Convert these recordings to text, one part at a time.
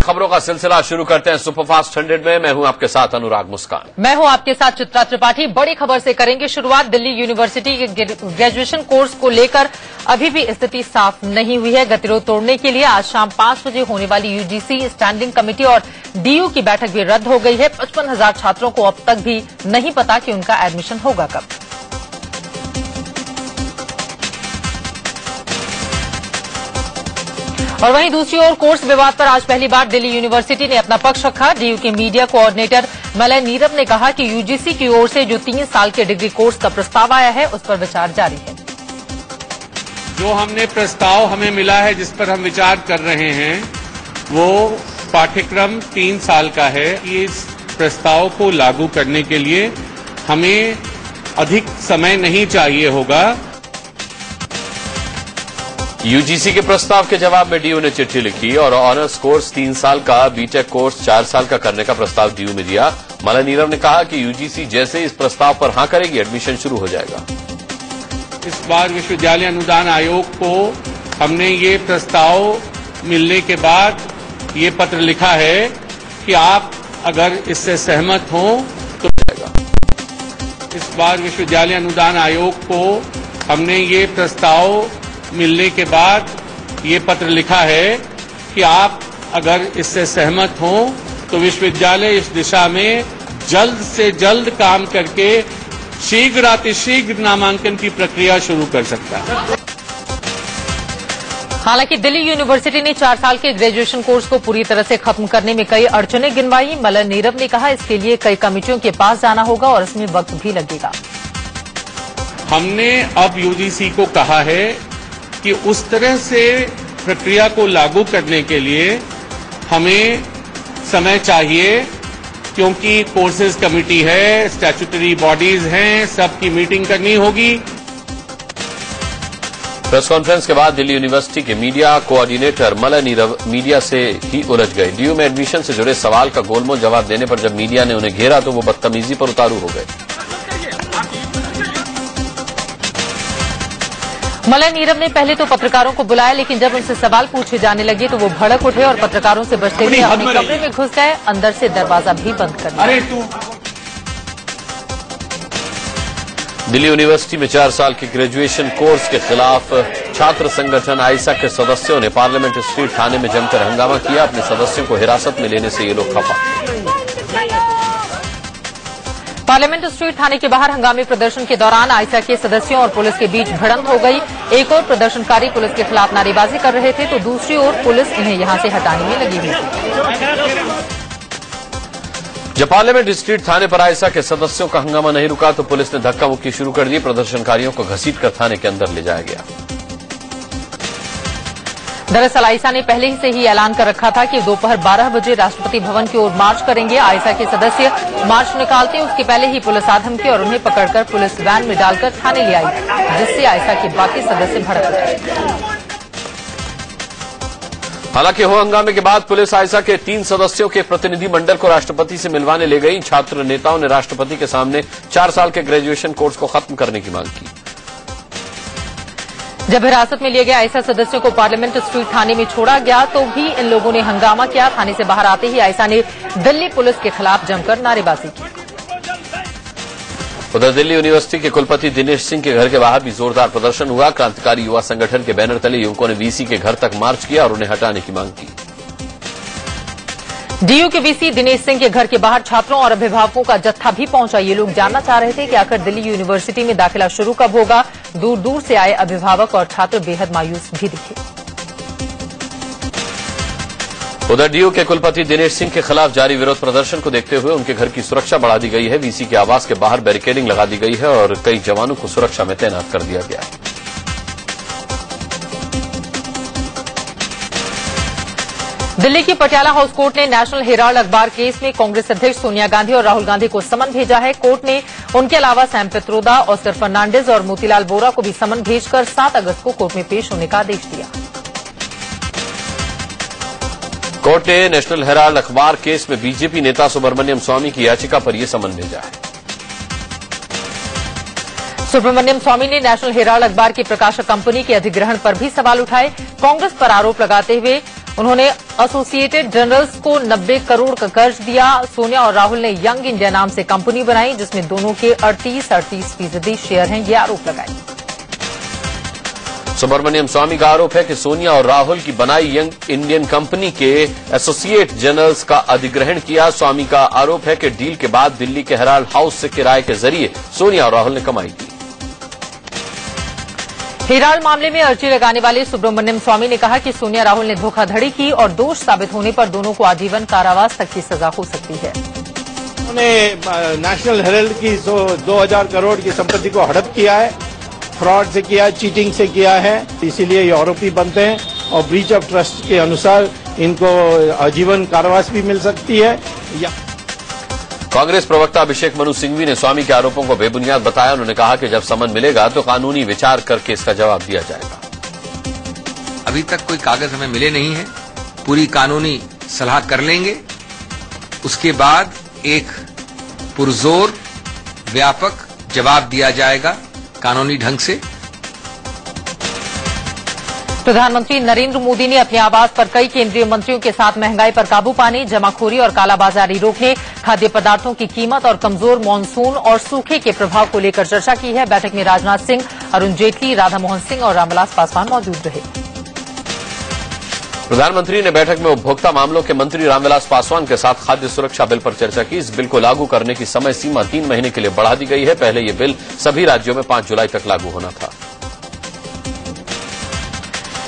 खबरों का सिलसिला शुरू करते हैं सुपरफास्ट 100 में। मैं हूं आपके साथ अनुराग मुस्कान। मैं हूं आपके साथ चित्रा त्रिपाठी। बड़ी खबर से करेंगे शुरुआत। दिल्ली यूनिवर्सिटी के ग्रेजुएशन कोर्स को लेकर अभी भी स्थिति साफ नहीं हुई है। गतिरोध तोड़ने के लिए आज शाम 5 बजे होने वाली यूजीसी स्टैंडिंग कमेटी और डीयू की बैठक भी रद्द हो गई है। 55,000 छात्रों को अब तक भी नहीं पता कि उनका एडमिशन होगा कब। और वहीं दूसरी ओर कोर्स विवाद पर आज पहली बार दिल्ली यूनिवर्सिटी ने अपना पक्ष रखा। डीयू के मीडिया कोऑर्डिनेटर मलय नीरव ने कहा कि यूजीसी की ओर से जो 3 साल के डिग्री कोर्स का प्रस्ताव आया है उस पर विचार जारी है। जो हमने प्रस्ताव हमें मिला है, जिस पर हम विचार कर रहे हैं, वो पाठ्यक्रम 3 साल का है। इस प्रस्ताव को लागू करने के लिए हमें अधिक समय नहीं चाहिए होगा। यूजीसी के प्रस्ताव के जवाब में डीयू ने चिट्ठी लिखी और ऑनर्स कोर्स 3 साल का, बीटेक कोर्स 4 साल का करने का प्रस्ताव डीयू में दिया। मलय नीरव ने कहा कि यूजीसी जैसे इस प्रस्ताव पर हां करेगी, एडमिशन शुरू हो जाएगा। इस बार विश्वविद्यालय अनुदान आयोग को हमने ये प्रस्ताव मिलने के बाद ये पत्र लिखा है कि आप अगर इससे सहमत हों तो इस बार विश्वविद्यालय अनुदान आयोग को हमने ये प्रस्ताव मिलने के बाद ये पत्र लिखा है कि आप अगर इससे सहमत हों तो विश्वविद्यालय इस दिशा में जल्द से जल्द काम करके शीघ्रातिशीघ्र नामांकन की प्रक्रिया शुरू कर सकता है। हालांकि दिल्ली यूनिवर्सिटी ने 4 साल के ग्रेजुएशन कोर्स को पूरी तरह से खत्म करने में कई अड़चनें गिनवाई। मलय नीरव ने कहा इसके लिए कई कमेटियों के पास जाना होगा और इसमें वक्त भी लगेगा। हमने अब यूजीसी को कहा है कि उस तरह से प्रक्रिया को लागू करने के लिए हमें समय चाहिए, क्योंकि कोर्सेज कमेटी है, स्टैट्यूटरी बॉडीज हैं, सबकी मीटिंग करनी होगी। प्रेस कॉन्फ्रेंस के बाद दिल्ली यूनिवर्सिटी के media coordinator Malay Nirav media से ही उलझ गए। डीयू में एडमिशन से जुड़े सवाल का गोलमोल जवाब देने पर जब मीडिया ने उन्हें घेरा तो वो बदतमीजी पर उतारू हो गए। मलय नीरव ने पहले तो पत्रकारों को बुलाया, लेकिन जब उनसे सवाल पूछे जाने लगे तो वो भड़क उठे और पत्रकारों से बचते हुए अपने कमरे में घुस गए। अंदर से दरवाजा भी बंद कर दिया। दिल्ली यूनिवर्सिटी में 4 साल के ग्रेजुएशन कोर्स के खिलाफ छात्र संगठन आइसा के सदस्यों ने पार्लियामेंट स्ट्रीट थाने में जमकर हंगामा किया। अपने सदस्यों को हिरासत में लेने से ये लोग खफा। पार्लियामेंट स्ट्रीट थाने के बाहर हंगामी प्रदर्शन के दौरान आइसा के सदस्यों और पुलिस के बीच भिड़ंत हो गई। एक और प्रदर्शनकारी पुलिस के खिलाफ नारेबाजी कर रहे थे तो दूसरी ओर पुलिस इन्हें यहां से हटाने में लगी हुई थी। जब पार्लियामेंट स्ट्रीट थाने पर आइसा के सदस्यों का हंगामा नहीं रुका तो पुलिस ने धक्का मुक्की शुरू कर दी। प्रदर्शनकारियों को घसीटकर थाने के अंदर ले जाया गया। दरअसल आइसा ने पहले ही से ही ऐलान कर रखा था कि दोपहर 12 बजे राष्ट्रपति भवन की ओर मार्च करेंगे। आइसा के सदस्य मार्च निकालते उसके पहले ही पुलिस आ धमकी और उन्हें पकड़कर पुलिस वैन में डालकर थाने ले आई, जिससे आइसा के बाकी सदस्य भड़क उठे। हालांकि हो हंगामे के बाद पुलिस आइसा के 3 सदस्यों के प्रतिनिधि मंडल को राष्ट्रपति से मिलवाने ले गई। छात्र नेताओं ने राष्ट्रपति के सामने 4 साल के ग्रेजुएशन कोर्स को खत्म करने की मांग की। जब हिरासत में लिए गए आइसा सदस्यों को पार्लियामेंट स्ट्रीट थाने में छोड़ा गया तो भी इन लोगों ने हंगामा किया। थाने से बाहर आते ही आइसा ने दिल्ली पुलिस के खिलाफ जमकर नारेबाजी की। उधर दिल्ली यूनिवर्सिटी के कुलपति दिनेश सिंह के घर के बाहर भी जोरदार प्रदर्शन हुआ। क्रांतिकारी युवा संगठन के बैनर तले युवकों ने वीसी के घर तक मार्च किया और उन्हें हटाने की मांग की। डीयू के वीसी दिनेश सिंह के घर के बाहर छात्रों और अभिभावकों का जत्था भी पहुंचा। ये लोग जानना चाह रहे थे कि आखिर दिल्ली यूनिवर्सिटी में दाखिला शुरू कब होगा। दूर दूर से आए अभिभावक और छात्र बेहद मायूस भी दिखे। उधर डीयू के कुलपति दिनेश सिंह के खिलाफ जारी विरोध प्रदर्शन को देखते हुए उनके घर की सुरक्षा बढ़ा दी गई है। वीसी के आवास के बाहर बैरिकेडिंग लगा दी गई है और कई जवानों को सुरक्षा में तैनात कर दिया गया है। दिल्ली की पटियाला हाउस कोर्ट ने नेशनल हेराल्ड अखबार केस में कांग्रेस अध्यक्ष सोनिया गांधी और राहुल गांधी को समन भेजा है। कोर्ट ने उनके अलावा सैम पित्रोदा, ऑस्कर फर्नांडिस और मोतीलाल वोरा को भी समन भेजकर 7 अगस्त को कोर्ट में पेश होने का आदेश दिया। कोर्ट ने नेशनल हेराल्ड अखबार केस में बीजेपी नेता सुब्रमण्यम स्वामी की याचिका पर यह समन भेजा है। सुब्रमण्यम स्वामी ने नेशनल हेराल्ड अखबार की प्रकाशक कंपनी के अधिग्रहण पर भी सवाल उठाए। कांग्रेस पर आरोप लगाते हुए उन्होंने एसोसिएटेड जर्नल्स को 90 करोड़ का कर्ज दिया। सोनिया और राहुल ने यंग इंडिया नाम से कंपनी बनाई, जिसमें दोनों के 38% शेयर हैं, ये आरोप लगाए। सुब्रमण्यम स्वामी का आरोप है कि सोनिया और राहुल की बनाई यंग इंडियन कंपनी के एसोसिएट जर्नल्स का अधिग्रहण किया। स्वामी का आरोप है कि डील के बाद दिल्ली के हेराल्ड हाउस से किराए के जरिए सोनिया और राहुल ने कमाई की। हेराल्ड मामले में अर्जी लगाने वाले सुब्रमण्यम स्वामी ने कहा कि सोनिया राहुल ने धोखाधड़ी की और दोष साबित होने पर दोनों को आजीवन कारावास तक की सजा हो सकती है। उन्होंने नेशनल हेराल्ड की 2000 करोड़ की संपत्ति को हड़प किया है, फ्रॉड से किया है, चीटिंग से किया है, इसीलिए ये आरोपी बनते हैं और ब्रीच ऑफ ट्रस्ट के अनुसार इनको आजीवन कारावास भी मिल सकती है। कांग्रेस प्रवक्ता अभिषेक मनु सिंघवी ने स्वामी के आरोपों को बेबुनियाद बताया। उन्होंने कहा कि जब समन मिलेगा तो कानूनी विचार करके इसका जवाब दिया जाएगा। अभी तक कोई कागज हमें मिले नहीं है, पूरी कानूनी सलाह कर लेंगे, उसके बाद एक पुरजोर व्यापक जवाब दिया जाएगा कानूनी ढंग से। प्रधानमंत्री नरेंद्र मोदी ने अपने आवास पर कई केंद्रीय मंत्रियों के साथ महंगाई पर काबू पाने, जमाखोरी और कालाबाजारी रोकने, खाद्य पदार्थों की कीमत और कमजोर मानसून और सूखे के प्रभाव को लेकर चर्चा की है। बैठक में राजनाथ सिंह, अरुण जेटली, राधा मोहन सिंह और रामविलास पासवान मौजूद रहे। प्रधानमंत्री ने बैठक में उपभोक्ता मामलों के मंत्री रामविलास पासवान के साथ खाद्य सुरक्षा बिल पर चर्चा की। इस बिल को लागू करने की समय सीमा 3 महीने के लिए बढ़ा दी गई है। पहले यह बिल सभी राज्यों में 5 जुलाई तक लागू होना था।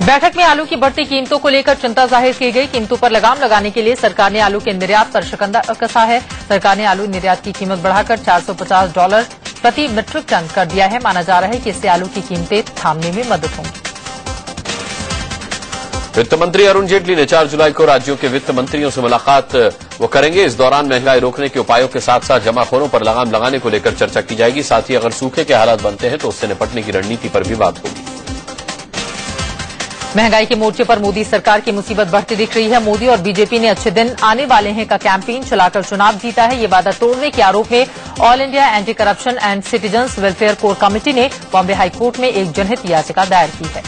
बैठक में आलू की बढ़ती कीमतों को लेकर चिंता जाहिर की गई। कीमतों पर लगाम लगाने के लिए सरकार ने आलू के निर्यात पर शिकंजा कसा है। सरकार ने आलू निर्यात की कीमत बढ़ाकर $450 प्रति मीट्रिक टन कर दिया है। माना जा रहा है कि इससे आलू की कीमतें थामने में मदद होगी। वित्त मंत्री अरुण जेटली ने 4 जुलाई को राज्यों के वित्त मंत्रियों से मुलाकात वो करेंगे। इस दौरान महंगाई रोकने के उपायों के साथ साथ जमाखोरों पर लगाम लगाने को लेकर चर्चा की जाएगी। साथ ही अगर सूखे के हालात बनते हैं तो उससे निपटने की रणनीति पर भी बात होगी। महंगाई के मोर्चे पर मोदी सरकार की मुसीबत बढ़ती दिख रही है। मोदी और बीजेपी ने अच्छे दिन आने वाले हैं का कैंपेन चलाकर चुनाव जीता है। ये वादा तोड़ने के आरोप में all India anti corruption and citizens welfare core committee ने बॉम्बे हाईकोर्ट में एक जनहित याचिका दायर की है।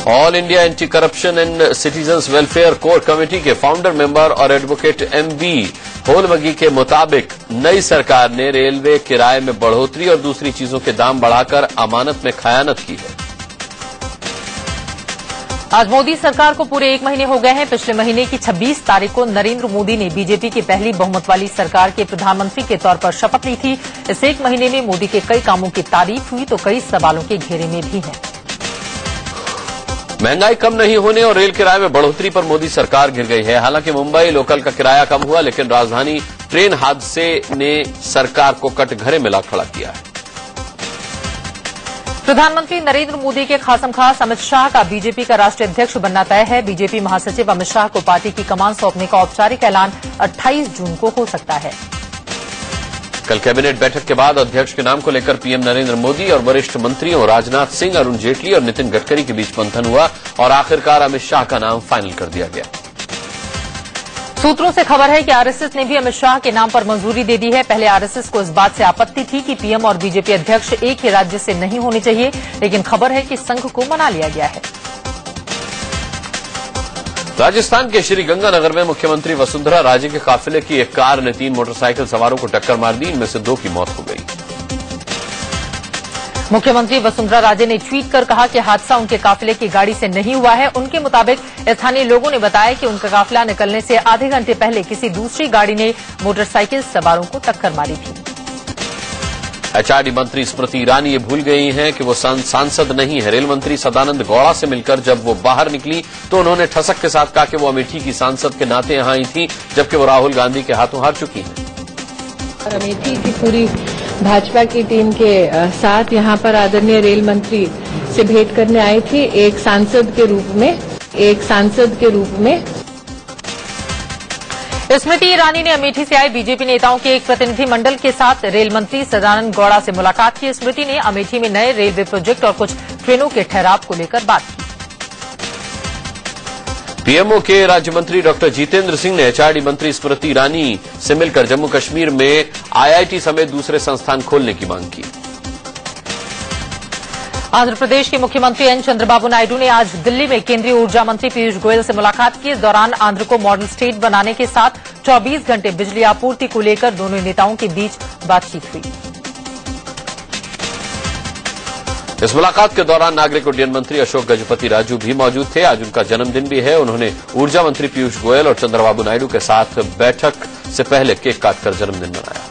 All India anti corruption and citizens welfare core committee के फाउंडर मेंबर और एडवोकेट एमबी होलमगी के मुताबिक नई सरकार ने रेलवे किराए में बढ़ोतरी और दूसरी चीजों के दाम बढ़ाकर अमानत में खयानत की है। आज मोदी सरकार को पूरे 1 महीने हो गए हैं। पिछले महीने की 26 तारीख को नरेंद्र मोदी ने बीजेपी की पहली बहुमत वाली सरकार के प्रधानमंत्री के तौर पर शपथ ली थी। इस 1 महीने में मोदी के कई कामों की तारीफ हुई तो कई सवालों के घेरे में भी हैं। महंगाई कम नहीं होने और रेल किराए में बढ़ोतरी पर मोदी सरकार गिर गई है। हालांकि मुंबई लोकल का किराया कम हुआ, लेकिन राजधानी ट्रेन हादसे ने सरकार को कटघरे में ला खड़ा किया है। प्रधानमंत्री नरेंद्र मोदी के खासमखास अमित शाह का बीजेपी का राष्ट्रीय अध्यक्ष बनना तय है। बीजेपी महासचिव अमित शाह को पार्टी की कमान सौंपने का औपचारिक ऐलान 28 जून को हो सकता है। कल कैबिनेट बैठक के बाद अध्यक्ष के नाम को लेकर पीएम नरेंद्र मोदी और वरिष्ठ मंत्रियों राजनाथ सिंह, अरुण जेटली और नितिन गडकरी के बीच मंथन हुआ और आखिरकार अमित शाह का नाम फाइनल कर दिया गया। सूत्रों से खबर है कि आरएसएस ने भी अमित शाह के नाम पर मंजूरी दे दी है। पहले आरएसएस को इस बात से आपत्ति थी कि पीएम और बीजेपी अध्यक्ष एक ही राज्य से नहीं होने चाहिए, लेकिन खबर है कि संघ को मना लिया गया है। राजस्थान के श्रीगंगानगर में मुख्यमंत्री वसुंधरा राजे के काफिले की एक कार ने 3 मोटरसाइकिल सवारों को टक्कर मार दी। इनमें से 2 की मौत हो गई। मुख्यमंत्री वसुंधरा राजे ने ट्वीट कर कहा कि हादसा उनके काफिले की गाड़ी से नहीं हुआ है। उनके मुताबिक स्थानीय लोगों ने बताया कि उनका काफिला निकलने से आधे घंटे पहले किसी दूसरी गाड़ी ने मोटरसाइकिल सवारों को टक्कर मारी थी। एचआरडी मंत्री स्मृति ईरानी ये भूल गई हैं कि वो सांसद नहीं है। रेल मंत्री सदानंद गौड़ा से मिलकर जब वो बाहर निकली तो उन्होंने ठसक के साथ कहा कि वो अमेठी की सांसद के नाते यहां आई थी, जबकि वो राहुल गांधी के हाथों हार चुकी हैं। अमेठी की पूरी भाजपा की टीम के साथ यहां पर आदरणीय रेल मंत्री से भेंट करने आई थी, एक सांसद के रूप में। स्मृति ईरानी ने अमेठी से आए बीजेपी नेताओं के एक प्रतिनिधिमंडल के साथ रेल मंत्री सदानंद गौड़ा से मुलाकात की। स्मृति ने अमेठी में नए रेलवे प्रोजेक्ट और कुछ ट्रेनों के ठहराव को लेकर बात की। पीएमओ के राज्य मंत्री डॉक्टर जितेंद्र सिंह ने एचआरडी मंत्री स्मृति ईरानी से मिलकर जम्मू कश्मीर में आईआईटी समेत दूसरे संस्थान खोलने की मांग की। आंध्र प्रदेश के मुख्यमंत्री एन चंद्रबाबू नायडू ने आज दिल्ली में केंद्रीय ऊर्जा मंत्री पीयूष गोयल से मुलाकात की। इस दौरान आंध्र को मॉडल स्टेट बनाने के साथ 24 घंटे बिजली आपूर्ति को लेकर दोनों नेताओं के बीच बातचीत हुई। इस मुलाकात के दौरान नागरिक उड्डयन मंत्री अशोक गजपति राजू भी मौजूद थे। आज उनका जन्मदिन भी है। उन्होंने ऊर्जा मंत्री पीयूष गोयल और चंद्रबाबू नायडू के साथ बैठक से पहले केक काटकर जन्मदिन मनाया।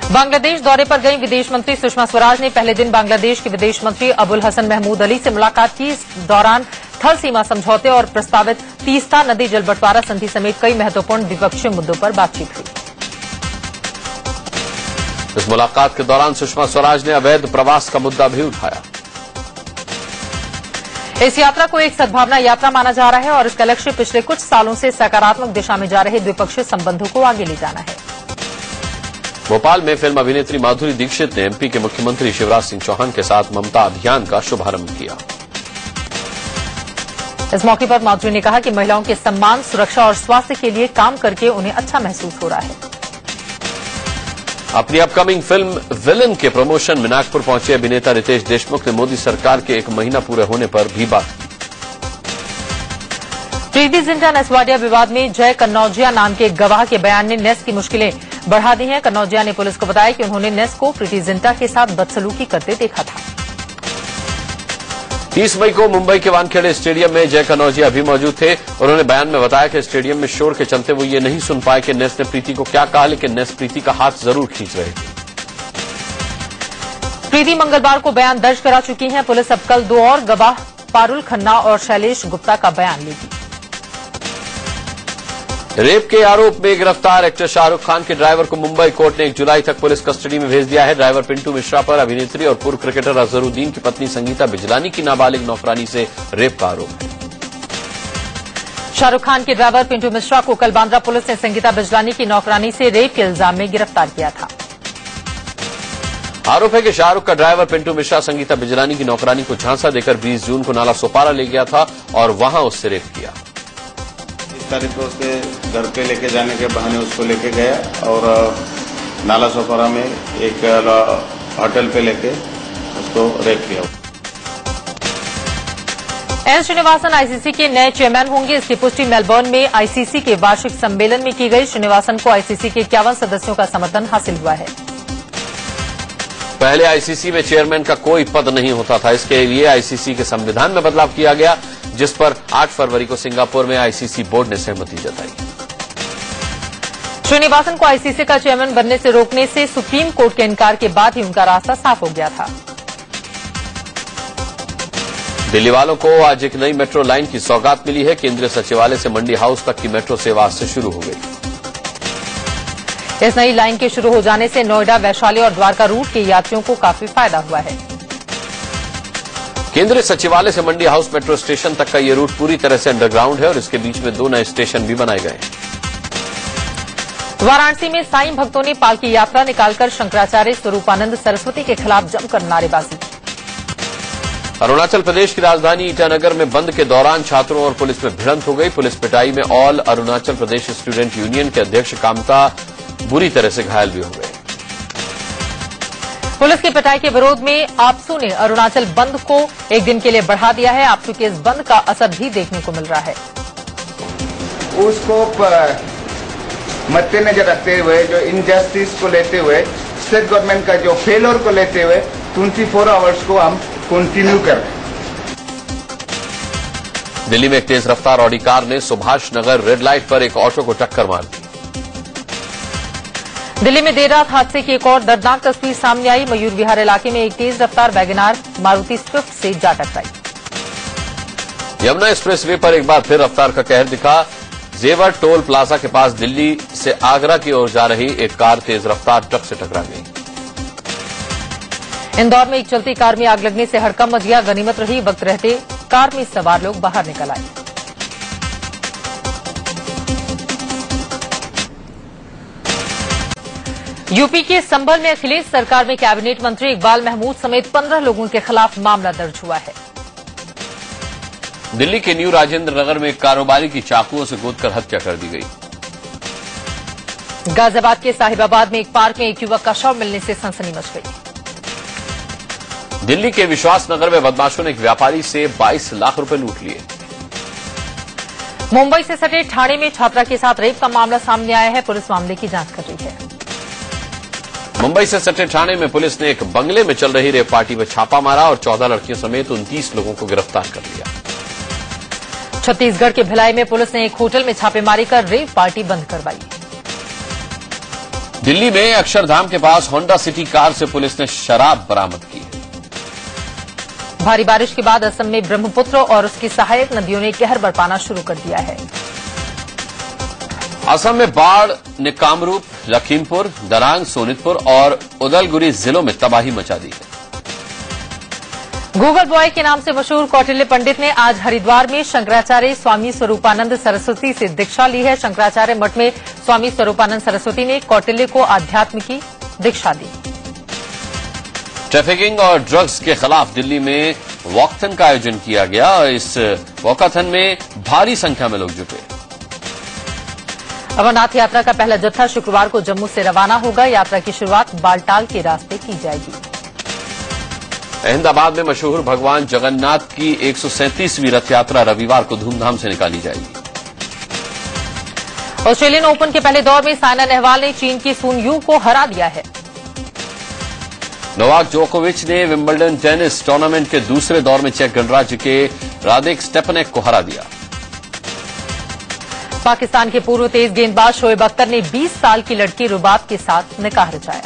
बांग्लादेश दौरे पर गई विदेश मंत्री सुषमा स्वराज ने पहले दिन बांग्लादेश के विदेश मंत्री अबुल हसन महमूद अली से मुलाकात की। इस दौरान थल सीमा समझौते और प्रस्तावित तीस्ता नदी जल बंटवारा संधि समेत कई महत्वपूर्ण द्विपक्षीय मुद्दों पर बातचीत हुई। इस मुलाकात के दौरान सुषमा स्वराज ने अवैध प्रवास का मुद्दा भी उठाया। इस यात्रा को एक सद्भावना यात्रा माना जा रहा है और इसका लक्ष्य पिछले कुछ सालों से सकारात्मक दिशा में जा रहे द्विपक्षीय संबंधों को आगे ले जाना है। भोपाल में फिल्म अभिनेत्री माधुरी दीक्षित ने एमपी के मुख्यमंत्री शिवराज सिंह चौहान के साथ ममता अभियान का शुभारंभ किया। इस मौके पर माधुरी ने कहा कि महिलाओं के सम्मान, सुरक्षा और स्वास्थ्य के लिए काम करके उन्हें अच्छा महसूस हो रहा है। अपनी अपकमिंग फिल्म विलन के प्रमोशन में नागपुर पहुंचे अभिनेता रितेश देशमुख ने मोदी सरकार के 1 महीना पूरे होने पर भी बात की। प्रीति जिंटा नसवाडिया विवाद में जय कन्नौजिया नाम के गवाह के बयान ने नेस की मुश्किलें बढ़ा दी हैं। कन्नौजिया ने पुलिस को बताया कि उन्होंने नेस को प्रीति जिंटा के साथ बदसलूकी करते देखा था। 30 मई को मुंबई के वानखेड़े स्टेडियम में जय कन्नौजिया भी मौजूद थे। उन्होंने बयान में बताया कि स्टेडियम में शोर के चलते वो ये नहीं सुन पाए कि नेस ने प्रीति को क्या कहा, लेकिन नेस प्रीति का हाथ जरूर खींच रहे थे। प्रीति मंगलवार को बयान दर्ज करा चुकी हैं। पुलिस अब कल 2 और गवाह पारुल खन्ना और शैलेश गुप्ता का बयान लेगी। रेप के आरोप में गिरफ्तार एक्टर शाहरुख खान के ड्राइवर को मुंबई कोर्ट ने 1 जुलाई तक पुलिस कस्टडी में भेज दिया है। ड्राइवर पिंटू मिश्रा पर अभिनेत्री और पूर्व क्रिकेटर अजहरुद्दीन की पत्नी संगीता बिजलानी की नाबालिग नौकरानी से रेप का आरोप है। शाहरुख खान के ड्राइवर पिंटू मिश्रा को कल बांद्रा पुलिस ने संगीता बिजलानी की नौकरानी से रेप के इल्जाम में गिरफ्तार किया था। आरोप है कि शाहरुख का ड्राइवर पिंटू मिश्रा संगीता बिजलानी की नौकरानी को झांसा देकर 20 जून को नाला सोपारा ले गया था और वहां उससे रेप किया। तारीख को उसके घर पे लेके जाने के बहाने उसको लेके गया और नाला सोपारा में एक होटल पे लेके उसको रेप किया। एन श्रीनिवासन आईसीसी के नए चेयरमैन होंगे। इसकी पुष्टि मेलबर्न में आईसीसी के वार्षिक सम्मेलन में की गई। श्रीनिवासन को आईसीसी के 51 सदस्यों का समर्थन हासिल हुआ है। पहले आईसीसी में चेयरमैन का कोई पद नहीं होता था। इसके लिए आईसीसी के संविधान में बदलाव किया गया, जिस पर 8 फरवरी को सिंगापुर में आईसीसी बोर्ड ने सहमति जताई। श्रीनिवासन को आईसीसी का चेयरमैन बनने से रोकने से सुप्रीम कोर्ट के इनकार के बाद ही उनका रास्ता साफ हो गया था। दिल्ली वालों को आज एक नई मेट्रो लाइन की सौगात मिली है। केंद्रीय सचिवालय से मंडी हाउस तक की मेट्रो सेवा आज से शुरू हो गई। इस नई लाइन के शुरू हो जाने से नोएडा, वैशाली और द्वारका रूट के यात्रियों को काफी फायदा हुआ है। केंद्रीय सचिवालय से मंडी हाउस मेट्रो स्टेशन तक का ये रूट पूरी तरह से अंडरग्राउंड है और इसके बीच में 2 नए स्टेशन भी बनाए गए हैं। वाराणसी में साईं भक्तों ने पालकी यात्रा निकालकर शंकराचार्य स्वरूपानंद सरस्वती के खिलाफ जमकर नारेबाजी की। अरुणाचल प्रदेश की राजधानी ईटानगर में बंद के दौरान छात्रों और पुलिस में भिड़ंत हो गई। पुलिस पिटाई में all Arunachal Pradesh student union के अध्यक्ष कामता बुरी तरह से घायल भी हो गए। पुलिस की पिटाई के विरोध में आपसू ने अरुणाचल बंद को एक दिन के लिए बढ़ा दिया है। आपसू के इस बंद का असर भी देखने को मिल रहा है। उसको मद्देनजर रखते हुए, जो इनजस्टिस को लेते हुए, स्टेट गवर्नमेंट का जो फेलियर को लेते हुए 24 आवर्स को हम कंटिन्यू कर रहे हैं। दिल्ली में एक तेज रफ्तार ऑडी कार ने सुभाष नगर रेड लाइट पर एक ऑटो को टक्कर मार दी। दिल्ली में देर रात हादसे की एक और दर्दनाक तस्वीर सामने आई। मयूर विहार इलाके में एक तेज रफ्तार वैगनार मारुति स्विफ्ट से जा टकराई। यमुना एक्सप्रेसवे पर एक बार फिर रफ्तार का कहर दिखा। जेवर टोल प्लाजा के पास दिल्ली से आगरा की ओर जा रही एक कार तेज रफ्तार ट्रक से टकरा गई। इंदौर में एक चलती कार में आग लगने से हड़कंप मच गया। गनीमत रही वक्त रहते कार में सवार लोग बाहर निकल आए। यूपी के संभल में अखिलेश सरकार में कैबिनेट मंत्री इकबाल महमूद समेत 15 लोगों के खिलाफ मामला दर्ज हुआ है। दिल्ली के न्यू राजेंद्र नगर में एक कारोबारी की चाकुओं से गोदकर हत्या कर दी गई। गाजियाबाद के साहिबाबाद में एक पार्क में एक युवक का शव मिलने से सनसनी मच गई। दिल्ली के विश्वास नगर में बदमाशों ने एक व्यापारी से 22 लाख रुपए लूट लिए। मुंबई से सटे ठाणे में छात्रा के साथ रेप का मामला सामने आया है। पुलिस मामले की जांच कर रही है। मुंबई से सटे ठाणे में पुलिस ने एक बंगले में चल रही रेप पार्टी पर छापा मारा और 14 लड़कियों समेत 29 लोगों को गिरफ्तार कर लिया। छत्तीसगढ़ के भिलाई में पुलिस ने एक होटल में छापेमारी कर रेप पार्टी बंद करवाई। दिल्ली में अक्षरधाम के पास होंडा सिटी कार से पुलिस ने शराब बरामद की है। भारी बारिश के बाद असम में ब्रह्मपुत्र और उसकी सहायक नदियों ने कहर बरपाना शुरू कर दिया है। असम में बाढ़ ने कामरूप, लखीमपुर, दरांग, सोनितपुर और उदलगुरी जिलों में तबाही मचा दी है। गूगल बॉय के नाम से मशहूर कौटिल्य पंडित ने आज हरिद्वार में शंकराचार्य स्वामी स्वरूपानंद सरस्वती से दीक्षा ली है। शंकराचार्य मठ में स्वामी स्वरूपानंद सरस्वती ने कौटिल्य को आध्यात्म की दीक्षा दी। ट्रैफिकिंग और ड्रग्स के खिलाफ दिल्ली में वॉकथन का आयोजन किया गया और इस वॉकाथन में भारी संख्या में लोग जुटे। अमरनाथ यात्रा का पहला जत्था शुक्रवार को जम्मू से रवाना होगा। यात्रा की शुरुआत बालटाल के रास्ते की जाएगी। अहमदाबाद में मशहूर भगवान जगन्नाथ की 137वीं रथ यात्रा रविवार को धूमधाम से निकाली जाएगी। ऑस्ट्रेलियन ओपन के पहले दौर में साइना नेहवाल ने चीन की सुन यू को हरा दिया है। नोवाक जोकोविच ने विंबलडन टेनिस टूर्नामेंट के दूसरे दौर में चेक गणराज्य के रादेक स्टेपनेक को हरा दिया। पाकिस्तान के पूर्व तेज गेंदबाज शोएब अख्तर ने 20 साल की लड़की रुबाब के साथ निकाह रचाया।